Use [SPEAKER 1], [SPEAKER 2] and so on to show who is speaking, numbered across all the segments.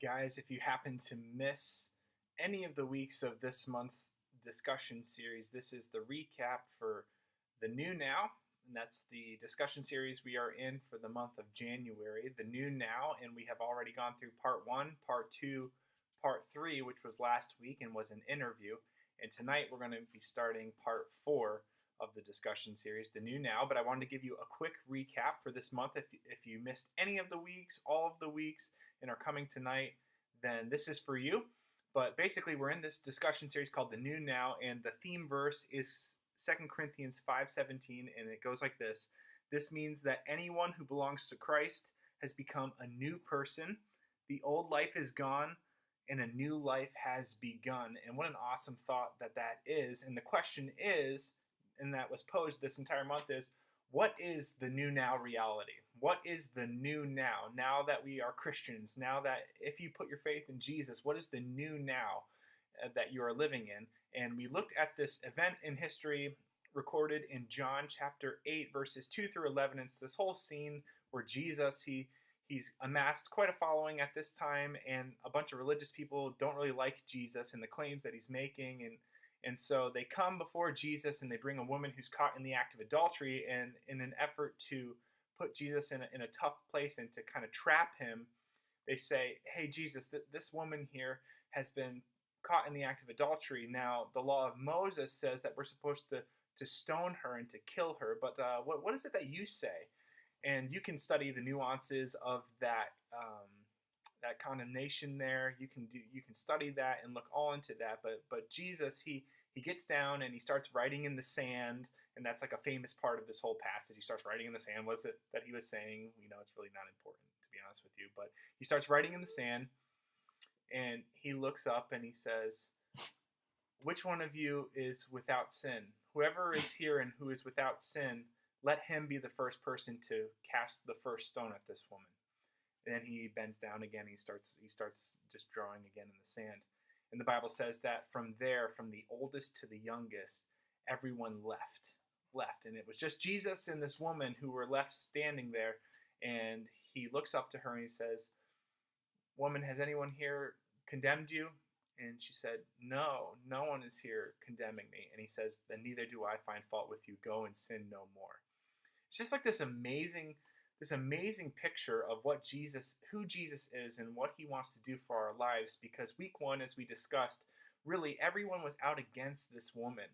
[SPEAKER 1] guys, if you happen to miss any of the weeks of this month's discussion series, this is the recap for the New Now, and that's the discussion series we are in for the month of January, the New Now, and we have already gone through part one, part two, part three, which was last week and was an interview, and tonight we're going to be starting part four of the discussion series, the New Now. But I wanted to give you a quick recap for this month. If you missed any of the weeks, all of the weeks, and are coming tonight, then this is for you. But basically, we're in this discussion series called the New Now, and the theme verse is 2 Corinthians 5:17, and it goes like this. This means that anyone who belongs to Christ has become a new person. The old life is gone, and a new life has begun. And what an awesome thought that is. And the question is, and that was posed this entire month, is what is the new now reality? What is the new now that we are Christians, now that if you put your faith in Jesus, what is the new now that you are living in? And we looked at this event in history recorded in John chapter 8 verses 2 through 11. It's this whole scene where Jesus, he's amassed quite a following at this time, and a bunch of religious people don't really like Jesus and the claims that he's making, and so they come before Jesus and they bring a woman who's caught in the act of adultery, and in an effort to put Jesus in a tough place and to kind of trap him, they say, hey, Jesus, this woman here has been caught in the act of adultery. Now, the law of Moses says that we're supposed to stone her and to kill her, but what is it that you say? And you can study the nuances of that condemnation there. You can study that and look all into that. But Jesus, he gets down and he starts writing in the sand, and that's like a famous part of this whole passage. He starts writing in the sand. What is it that he was saying? We know it's really not important, to be honest with you. But he starts writing in the sand, and he looks up and he says, "Which one of you is without sin? Whoever is here and who is without sin, let him be the first person to cast the first stone at this woman." And then he bends down again. He starts just drawing again in the sand. And the Bible says that from there, from the oldest to the youngest, everyone left. And it was just Jesus and this woman who were left standing there. And he looks up to her and he says, "Woman, has anyone here condemned you?" And she said, no one is here condemning me. And he says, "Then neither do I find fault with you. Go and sin no more." It's just like this amazing picture of who Jesus is and what he wants to do for our lives. Because week one, as we discussed, really everyone was out against this woman,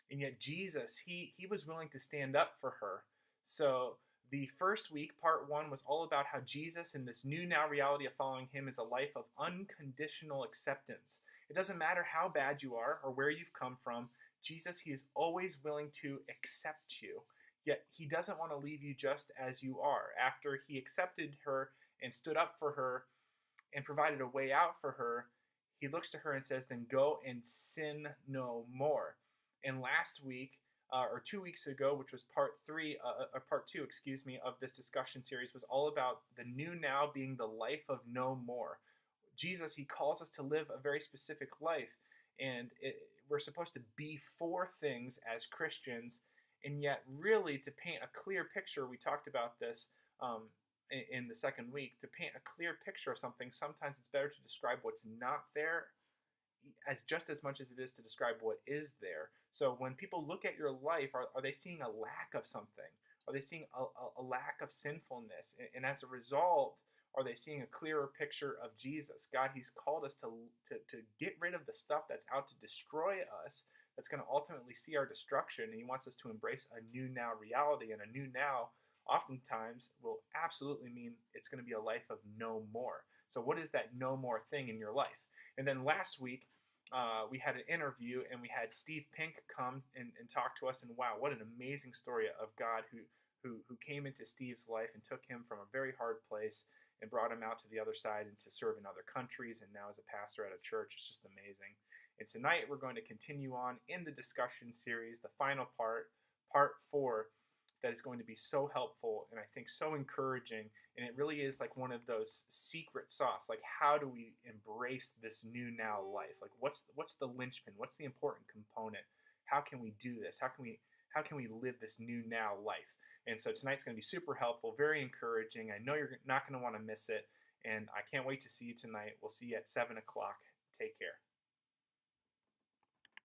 [SPEAKER 1] and yet Jesus, he was willing to stand up for her. So the first week, part one, was all about how Jesus, in this new now reality of following him, is a life of unconditional acceptance. It doesn't matter how bad you are or where you've come from. Jesus, he is always willing to accept you. Yet he doesn't want to leave you just as you are. After he accepted her and stood up for her and provided a way out for her, he looks to her and says, "Then go and sin no more." And last week, or 2 weeks ago, which was part two, of this discussion series, was all about the new now being the life of no more. Jesus, he calls us to live a very specific life, and we're supposed to be for things as Christians. And yet, really, to paint a clear picture, we talked about this in the second week, to paint a clear picture of something, sometimes it's better to describe what's not there as just as much as it is to describe what is there. So when people look at your life, are they seeing a lack of something? Are they seeing a lack of sinfulness? And as a result, are they seeing a clearer picture of Jesus? God, he's called us to get rid of the stuff that's out to destroy us, that's going to ultimately see our destruction, and he wants us to embrace a new now reality. And a new now oftentimes will absolutely mean it's going to be a life of no more. So what is that no more thing in your life? And then last week, we had an interview, and we had Steve Pink come and talk to us, and wow, what an amazing story of God who came into Steve's life and took him from a very hard place and brought him out to the other side and to serve in other countries, and now as a pastor at a church. It's just amazing. And tonight we're going to continue on in the discussion series, the final part 4, that is going to be so helpful and I think so encouraging. And it really is like one of those secret sauce. Like, how do we embrace this new now life? Like, what's the linchpin? What's the important component? How can we do this? How can we live this new now life? And so tonight's going to be super helpful, very encouraging. I know you're not going to want to miss it. And I can't wait to see you tonight. We'll see you at 7 o'clock. Take care.